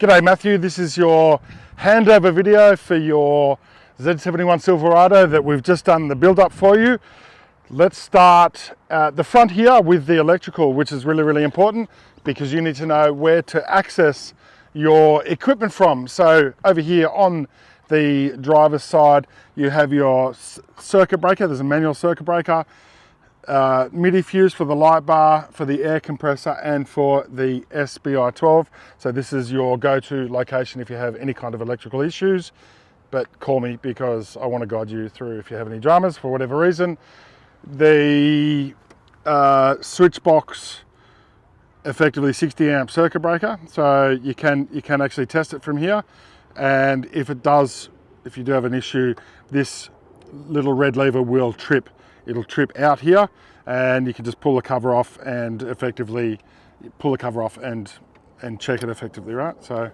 G'day Matthew, this is your handover video for your Z71 Silverado that we've just done the build up for you. Let's start at the front here with the electrical, which is really important because you need to know where to access your equipment from. So over here on the driver's side, you have your circuit breaker. There's a manual circuit breaker, MIDI fuse for the light bar, for the air compressor, and for the SBI12. So this is your go-to location if you have any kind of electrical issues, but call me because I want to guide you through if you have any dramas for whatever reason. The switch box, effectively 60 amp circuit breaker, so you can actually test it from here, and if you do have an issue, this little red lever will trip. It'll trip out here, and you can just pull the cover off and effectively pull the cover off and check it effectively, right? So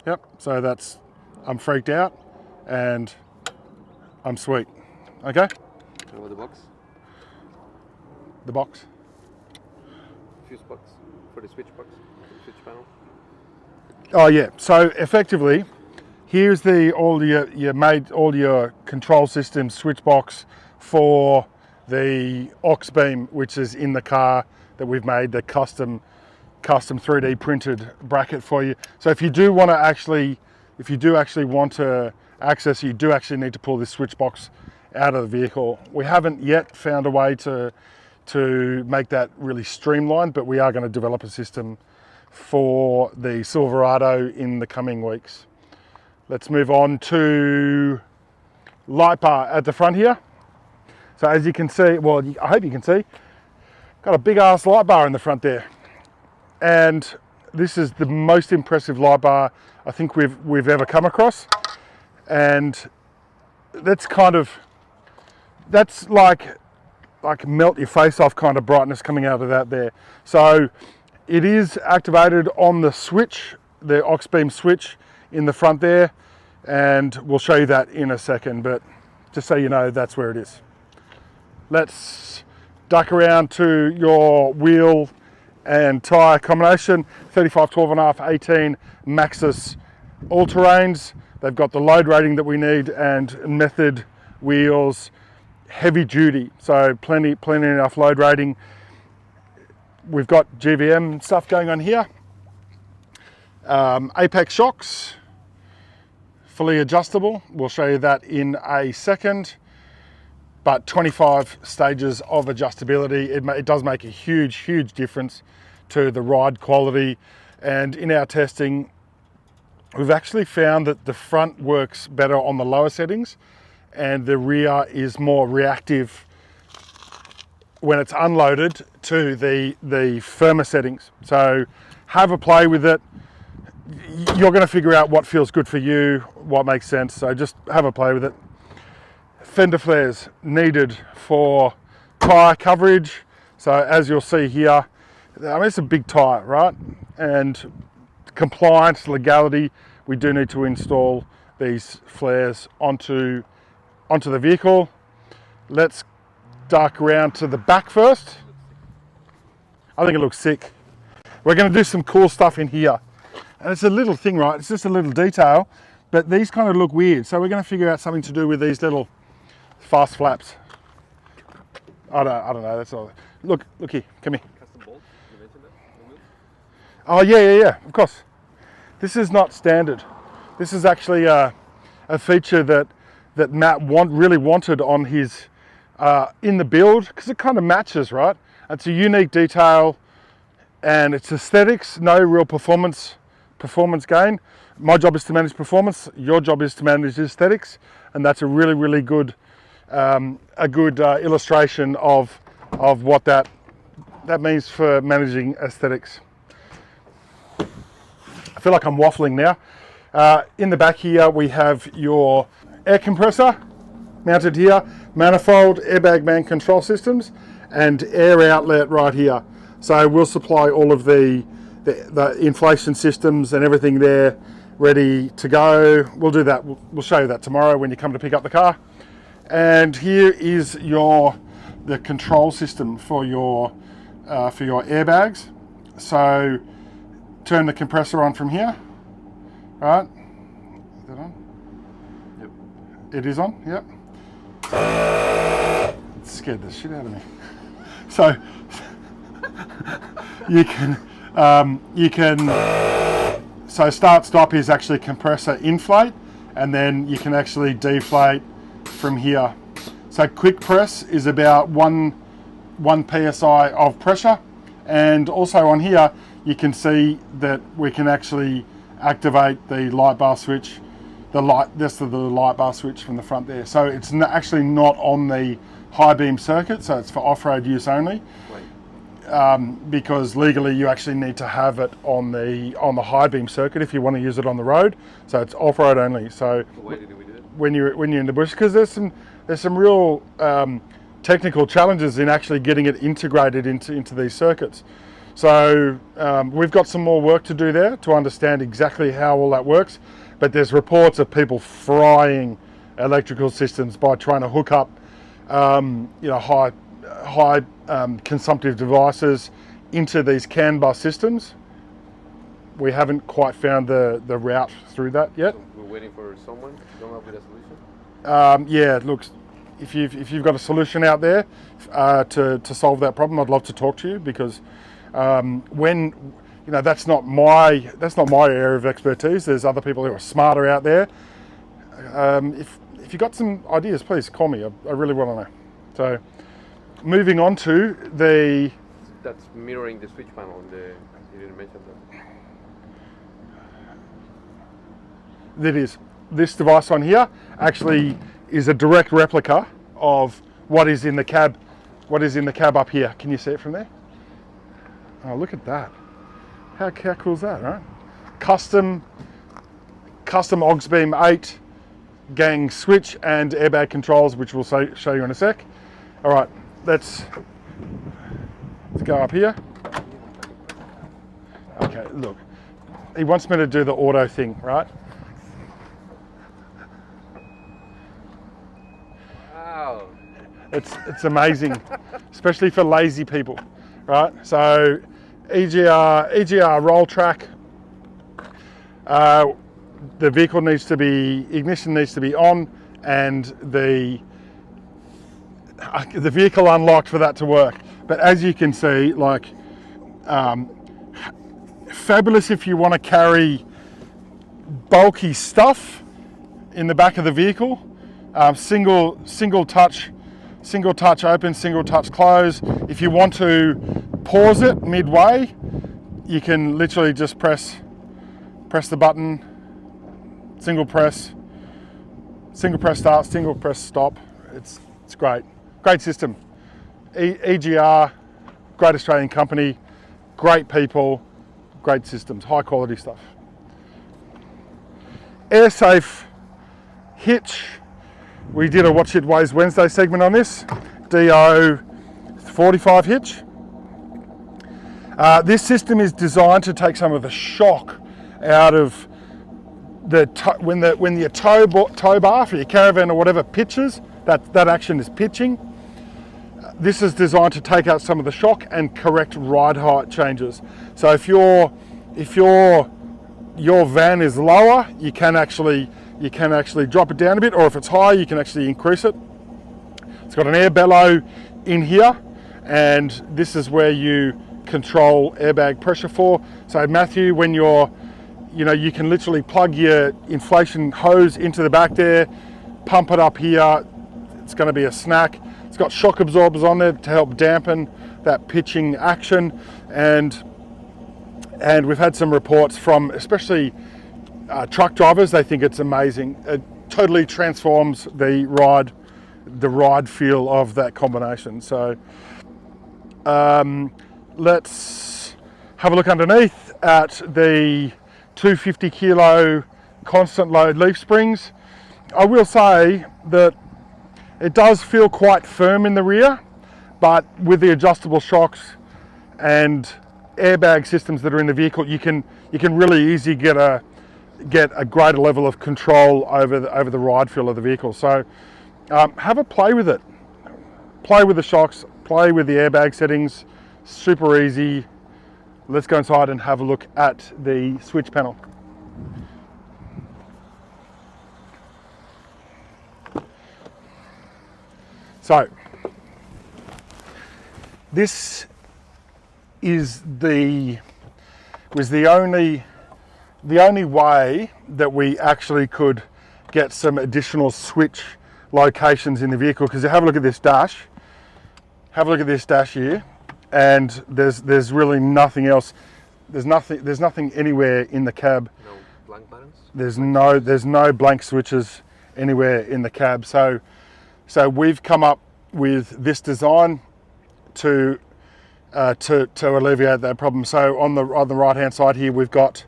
yep, so that's, I'm freaked out and I'm sweet. Okay, and what the box? The box, Fuse box for the switch box, switch panel. Oh yeah, so effectively here's all your control system switch box for the aux beam, which is in the car that we've made, the custom 3D printed bracket for you. So if you do actually want to access, you do actually need to pull this switch box out of the vehicle. We haven't yet found a way to make that really streamlined, but we are going to develop a system for the Silverado in the coming weeks. Let's move on to light bar at the front here. So as you can see, well, I hope you can see, got a big ass light bar in the front there. And this is the most impressive light bar I think we've ever come across. And that's like melt your face off kind of brightness coming out of that there. So it is activated on the switch, the aux beam switch in the front there, and we'll show you that in a second, but just so you know, that's where it is. Let's duck around to your wheel and tyre combination. 35, 12.5, 18 Maxxis all-terrains. They've got the load rating that we need and method wheels, heavy duty, so plenty enough load rating. We've got GVM stuff going on here. Apex shocks, fully adjustable. We'll show you that in a second. But 25 stages of adjustability. It does make a huge difference to the ride quality. And in our testing, we've actually found that the front works better on the lower settings, and the rear is more reactive when it's unloaded to the firmer settings. So have a play with it. You're going to figure out what feels good for you, what makes sense. So just have a play with it. Fender flares needed for tyre coverage. So as you'll see here, I mean, it's a big tyre, right? And compliance, legality, we do need to install these flares onto the vehicle. Let's duck around to the back first. I think it looks sick. We're going to do some cool stuff in here. And it's a little thing, right? It's just a little detail, but these kind of look weird. So we're going to figure out something to do with these little fast flaps. I don't know. That's all. Look here. Come here. Custom bolt, you mentioned that? Oh yeah. Of course. This is not standard. This is actually a feature that Matt really wanted on his in the build, because it kind of matches, right? It's a unique detail, and it's aesthetics, no real performance gain. My job is to manage performance. Your job is to manage aesthetics, and that's a really good illustration of what that means for managing aesthetics. I feel like I'm waffling now. In the back here, we have your air compressor mounted here, manifold, airbag man control systems, and air outlet right here. So we'll supply all of the inflation systems and everything there ready to go. We'll do that. We'll show you that tomorrow when you come to pick up the car. And here is the control system for your airbags. So turn the compressor on from here, right? Is that on? Yep. It is on, yep. It scared the shit out of me. So so start stop is actually compressor inflate, and then you can actually deflate from here. So quick press is about one psi of pressure, and also on here you can see that we can actually activate the light bar switch, the light bar switch from the front there. So it's actually not on the high beam circuit, so it's for off-road use only. Because legally you actually need to have it on the high beam circuit if you want to use it on the road. So it's off-road only. So why did we do that? when you're in the bush, because there's some real technical challenges in actually getting it integrated into these circuits. So we've got some more work to do there to understand exactly how all that works. But there's reports of people frying electrical systems by trying to hook up high consumptive devices into these CAN bus systems. We haven't quite found the route through that yet. So we're waiting for someone to come up with a solution? Yeah, look, if you've got a solution out there to solve that problem, I'd love to talk to you, because that's not my area of expertise. There's other people who are smarter out there. If you've got some ideas, please call me. I really want to know. So moving on to the... That's mirroring the switch panel. You didn't mention that. That is. This device on here actually is a direct replica of what is in the cab up here. Can you see it from there? Oh, look at that. How cool is that, right? Custom aux beam 8 gang switch and airbag controls, which we'll show you in a sec. All right, let's go up here. Okay, look. He wants me to do the auto thing, right? Wow. It's amazing, especially for lazy people, right? So EGR roll track. The vehicle ignition needs to be on, and the vehicle unlocked for that to work. But as you can see, like, fabulous if you want to carry bulky stuff in the back of the vehicle. Single touch open, single touch close. If you want to pause it midway, you can literally just press the button, single press start, single press stop. It's great system. EGR, great Australian company, great people, great systems, high quality stuff. AirSafe hitch. We did a Watch It Weighs Wednesday segment on this. DO 45 hitch. This system is designed to take some of the shock out of when your tow bar for your caravan or whatever pitches. That action is pitching. This is designed to take out some of the shock and correct ride height changes. So if your van is lower, you can actually drop it down a bit, or if it's high, you can actually increase it. It's got an air bellow in here, and this is where you control airbag pressure for. So Matthew, when you can literally plug your inflation hose into the back there, pump it up here. It's going to be a snack. It's got shock absorbers on there to help dampen that pitching action, and we've had some reports from especially truck drivers. They think it's amazing. It totally transforms the ride feel of that combination. So let's have a look underneath at the 250 kilo constant load leaf springs. I will say that it does feel quite firm in the rear, but with the adjustable shocks and airbag systems that are in the vehicle, you can really easily get a greater level of control over the ride feel of the vehicle. So have a play with it. Play with the shocks, play with the airbag settings. Super easy. let's go inside and have a look at the switch panel. So this was the only way that we actually could get some additional switch locations in the vehicle, because you have a look at this dash. Have a look at this dash here, and there's really nothing else. There's nothing anywhere in the cab. No blank buttons? There's no blank switches anywhere in the cab. So we've come up with this design to alleviate that problem. So on the right hand side here, we've got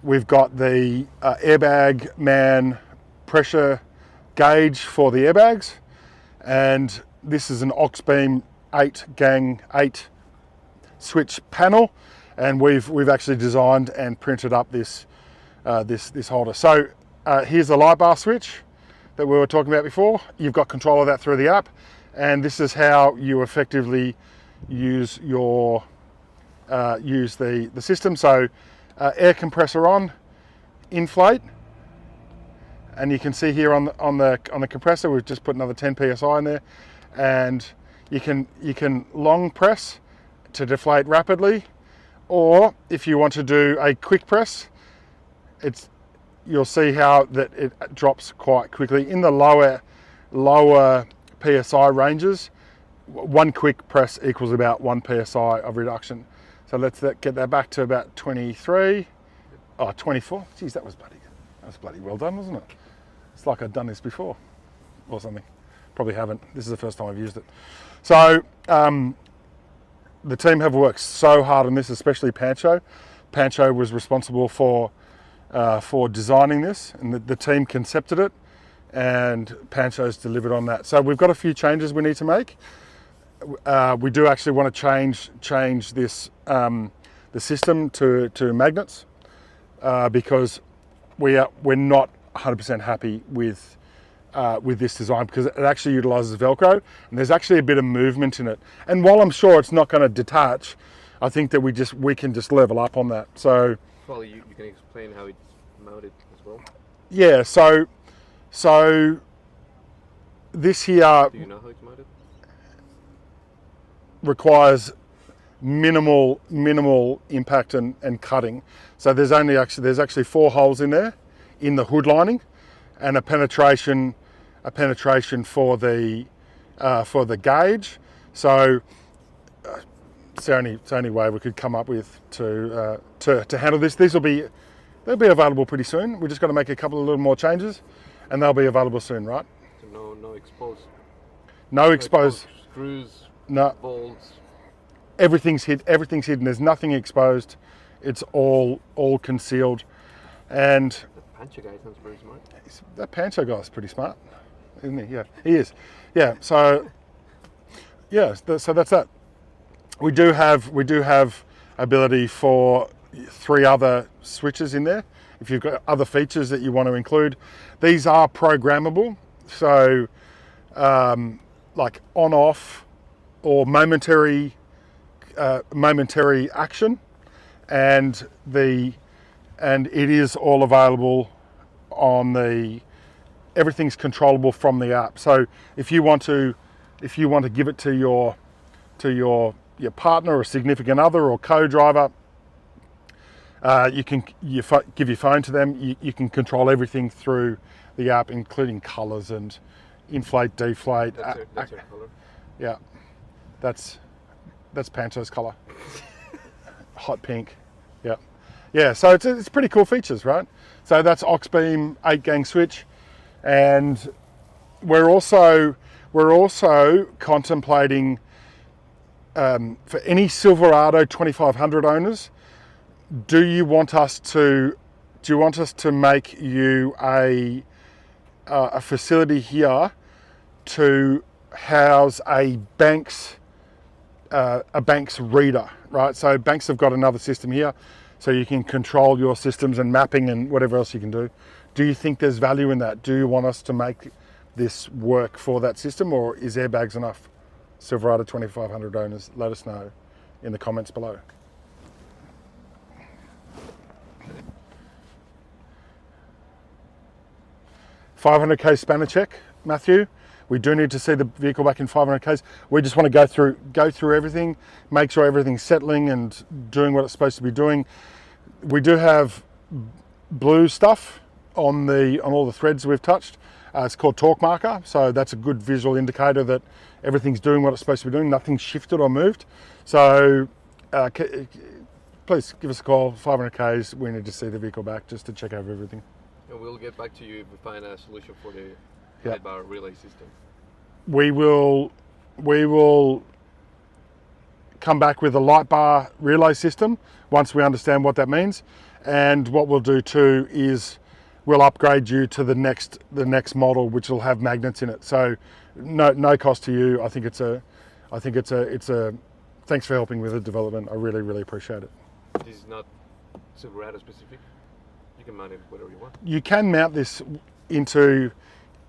the airbag man pressure gauge for the airbags, and this is an Oxbeam 8 switch panel, and we've actually designed and printed up this holder. So here's the light bar switch that we were talking about before. You've got control of that through the app, and this is how you effectively use the system. So air compressor on, inflate, and you can see here on the compressor we've just put another 10 psi in there, and you can long press to deflate rapidly, or if you want to do a quick press, you'll see how that it drops quite quickly. In the lower psi ranges, one quick press equals about 1 psi of reduction. So let's get that back to about 23, 24. Geez, that was bloody well done, wasn't it? It's like I'd done this before or something. Probably haven't. This is the first time I've used it. So the team have worked so hard on this, especially Pancho. Pancho was responsible for designing this, and the team concepted it, and Pancho's delivered on that. So we've got a few changes we need to make. We do actually want to change this the system to magnets, because we're not 100% happy with this design, because it actually utilises Velcro, and there's actually a bit of movement in it. And while I'm sure it's not going to detach, I think that we can just level up on that. So Well, you can explain how it's mounted as well. yeah, so this here Do you know how it's mounted? requires minimal impact and cutting. So there's actually 4 holes in there in the hood lining, and a penetration for the gauge. So it's the only way we could come up with to handle this. They'll be available pretty soon. We've just got to make a couple of little more changes, and they'll be available soon, right? So no exposed. No exposed Screws. No. Bolts. Everything's hidden. There's nothing exposed. It's all concealed. And The Pancho guy sounds very smart. that Pancho guy's pretty smart, isn't he? Yeah, he is. Yeah. So so that's that. We do have ability for 3 other switches in there. If you've got other features that you want to include, these are programmable. So like on off or momentary action, and it is all available on everything's controllable from the app. So if you want to give it to your partner or significant other or co-driver, you can give your phone to them. You can control everything through the app, including colors and inflate, deflate. That's your color. Yeah, that's Pancho's color. Hot pink. Yeah. So it's pretty cool features, right? So that's Oxbeam 8-gang switch, and we're also contemplating for any Silverado 2500 owners. Do you want us to make you a facility here to house a Banks reader, right? So Banks have got another system here, so you can control your systems and mapping and whatever else you can do. Do you think there's value in that? Do you want us to make this work for that system, or is airbags enough? Silverado 2500 owners, let us know in the comments below. 500k spanner check, Matthew. We do need to see the vehicle back in 500k's. We just want to go through everything, make sure everything's settling and doing what it's supposed to be doing. We do have blue stuff on all the threads we've touched. It's called torque marker, so that's a good visual indicator that everything's doing what it's supposed to be doing. Nothing's shifted or moved. So please give us a call. 500k's. We need to see the vehicle back just to check over everything. And we'll get back to you if we find a solution for the Yeah. bar relay system. We will come back with a light bar relay system once we understand what that means. And what we'll do too is we'll upgrade you to the next model, which will have magnets in it. So no cost to you. I think it's a thanks for helping with the development. I really appreciate it. This is not Silverado specific. You can mount it whatever you want. You can mount this into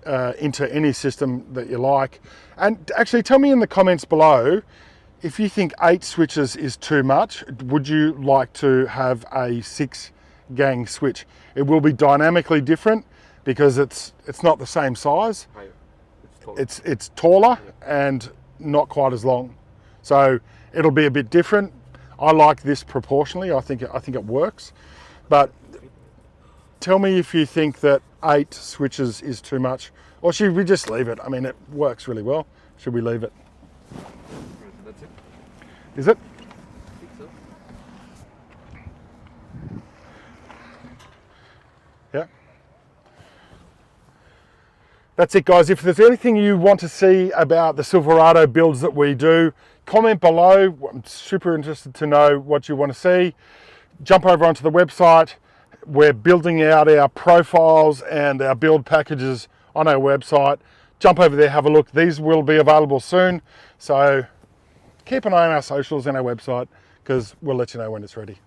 any system that you like. And actually tell me in the comments below, if you think 8 switches is too much, would you like to have a 6-gang switch? It will be dynamically different because it's not the same size. Higher. It's taller. It's taller Yeah. and not quite as long. So it'll be a bit different. I like this proportionally. I think it works. But tell me if you think that 8 switches is too much, or should we just leave it? I mean, it works really well. Should we leave it? That's it. Is it? I think so. Yeah. That's it, guys. If there's anything you want to see about the Silverado builds that we do, comment below. I'm super interested to know what you want to see. Jump over onto the website. We're building out our profiles and our build packages on our website. Jump over there, have a look. These will be available soon. So keep an eye on our socials and our website because we'll let you know when it's ready.